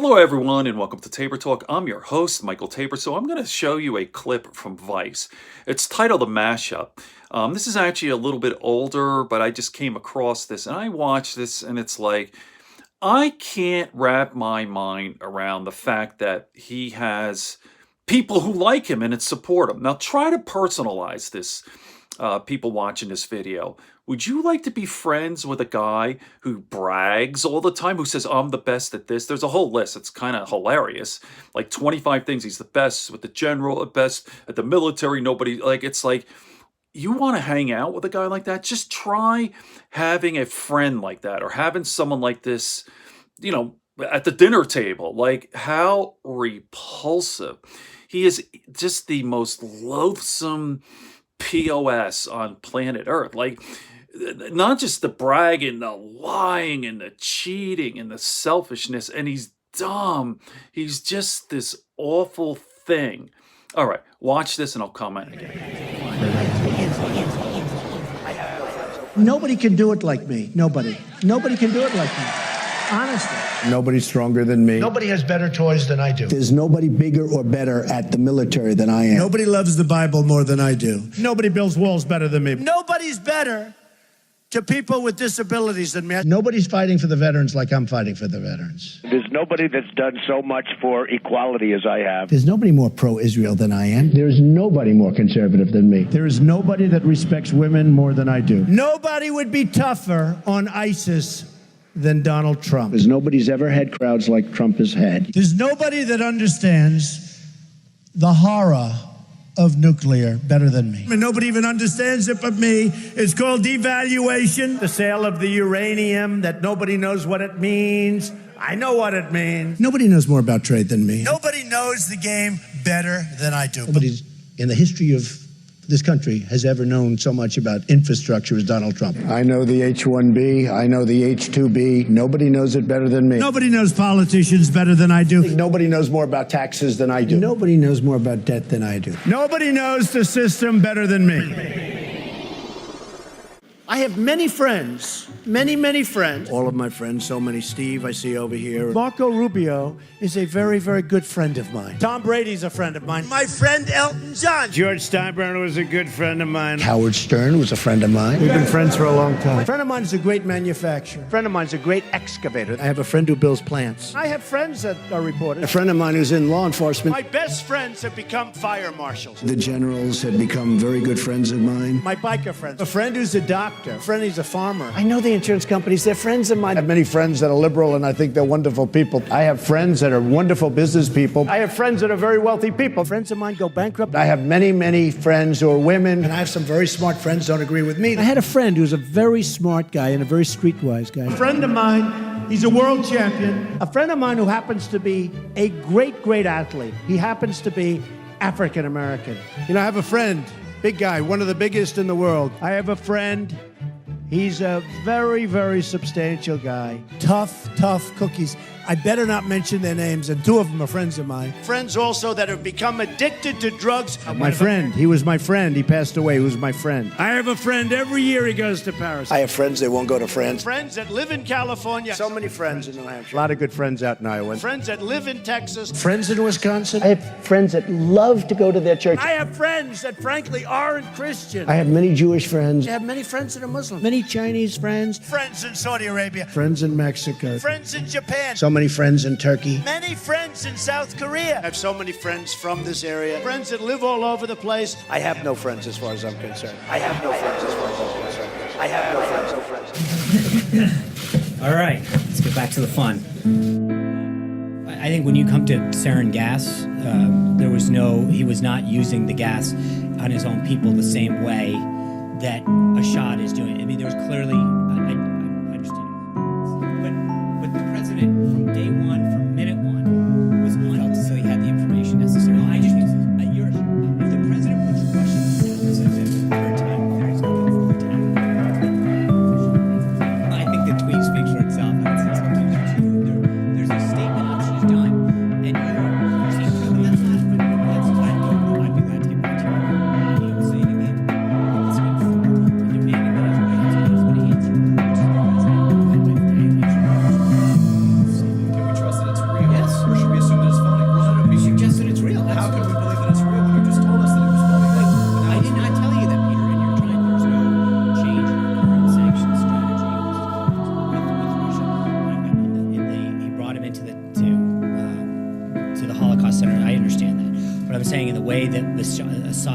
Hello, everyone, and welcome to Tabor Talk. I'm your host, Michael Tabor. So I'm going to show you a clip from Vice. It's titled "The Mashup." This is actually a little bit older, but I just came across this, and I watched this, and it's like, I can't wrap my mind around the fact that he has people who like him and support him. Now, try to personalize this, people watching this video. Would you like to be friends with a guy who brags all the time, who says, I'm the best at this? There's a whole list. It's kind of hilarious. Like 25 things. He's the best with the general, the best at the military. Nobody, like, it's like, you want to hang out with a guy like that? Just try having a friend like that, or having someone like this, at the dinner table. Like, how repulsive. He is just the most loathsome POS on planet Earth. Like, not just the bragging, the lying, and the cheating, and the selfishness, and he's dumb. He's just this awful thing. All right, watch this and I'll comment again. Nobody can do it like me. Nobody can do it like me. Honestly. Nobody's stronger than me. Nobody has better toys than I do. There's nobody bigger or better at the military than I am. Nobody loves the Bible more than I do. Nobody builds walls better than me. Nobody's better to people with disabilities than me. Nobody's fighting for the veterans like I'm fighting for the veterans. There's nobody that's done so much for equality as I have. There's nobody more pro-Israel than I am. There's nobody more conservative than me. There is nobody that respects women more than I do. Nobody would be tougher on ISIS than Donald Trump. There's nobody's ever had crowds like Trump has had. There's nobody that understands the horror of nuclear better than me. And nobody even understands it but me. It's called devaluation. The sale of the uranium that nobody knows what it means. I know what it means. Nobody knows more about trade than me. Nobody knows the game better than I do. Nobody's in the history of this country has ever known so much about infrastructure as Donald Trump. I know the H-1B. I know the H-2B. Nobody knows it better than me. Nobody knows politicians better than I do. Nobody knows more about taxes than I do. Nobody knows more about debt than I do. Nobody knows the system better than me. I have many friends, many friends. All of my friends, so many. Steve, I see over here. Marco Rubio is a very, very good friend of mine. Tom Brady's a friend of mine. My friend Elton John. George Steinbrenner was a good friend of mine. Howard Stern was a friend of mine. We've been friends for a long time. A friend of mine is a great manufacturer. A friend of mine is a great excavator. I have a friend who builds plants. I have friends that are reporters. A friend of mine who's in law enforcement. My best friends have become fire marshals. The generals have become very good friends of mine. My biker friends. A friend who's a doctor. A friend who's a farmer. I know the insurance companies. They're friends of mine. I have many friends that are liberal, and I think they're wonderful people. I have friends that are wonderful business people. I have friends that are very wealthy people. Friends of mine go bankrupt. I have many friends who are women. And I have some very smart friends who don't agree with me. I had a friend who's a very smart guy and a very streetwise guy. A friend of mine, he's a world champion. A friend of mine who happens to be a great athlete. He happens to be African American. I have a friend, big guy, one of the biggest in the world. I have a friend. He's a very substantial guy. Tough cookies. I better not mention their names, and two of them are friends of mine. Friends also that have become addicted to drugs. My friend, he was my friend. He passed away. He was my friend. I have a friend every year he goes to Paris. I have friends that won't go to France. Friends that live in California. So many friends in New Hampshire. A lot of good friends out in Iowa. Friends that live in Texas. Friends in Wisconsin. I have friends that love to go to their church. I have friends that frankly aren't Christian. I have many Jewish friends. I have many friends that are Muslim. Many Chinese friends. Friends in Saudi Arabia. Friends in Mexico. Friends in Japan. So many friends in Turkey. Many friends in South Korea. I have so many friends from this area. Friends that live all over the place. I have no friends as far as I'm concerned. All right, let's get back to the fun. I think when you come to sarin gas, he was not using the gas on his own people the same way that Assad is doing. I mean, there was clearly, I understand. But the president, from day one, from minute one, was not so he had the information necessary. No, I just mean, if the president puts Russians down, this is the third time, there's no fourth time. I think the tweet speaks for itself. There's a statement option is done, and you're saying, that's not, that's what I don't know. I'd be glad to get back to you. He was saying again, this week, demanding that his wife is going to answer. Can we trust that it's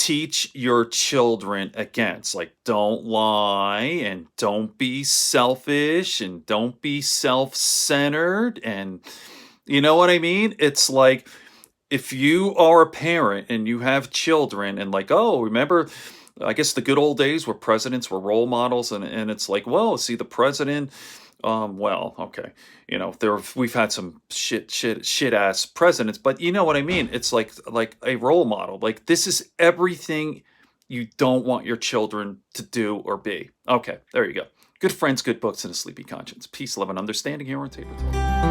teach your children against. Like, don't lie and don't be selfish and don't be self-centered. And you know what I mean? It's like, if you are a parent and you have children and like, oh, remember, I guess the good old days where presidents were role models, and it's like, well, see the president, well, okay, we've had some shit ass presidents, but you know what I mean? It's like a role model. Like, this is everything you don't want your children to do or be. Okay, there you go. Good friends, good books, and a sleepy conscience. Peace, love, and understanding here on Table Talk.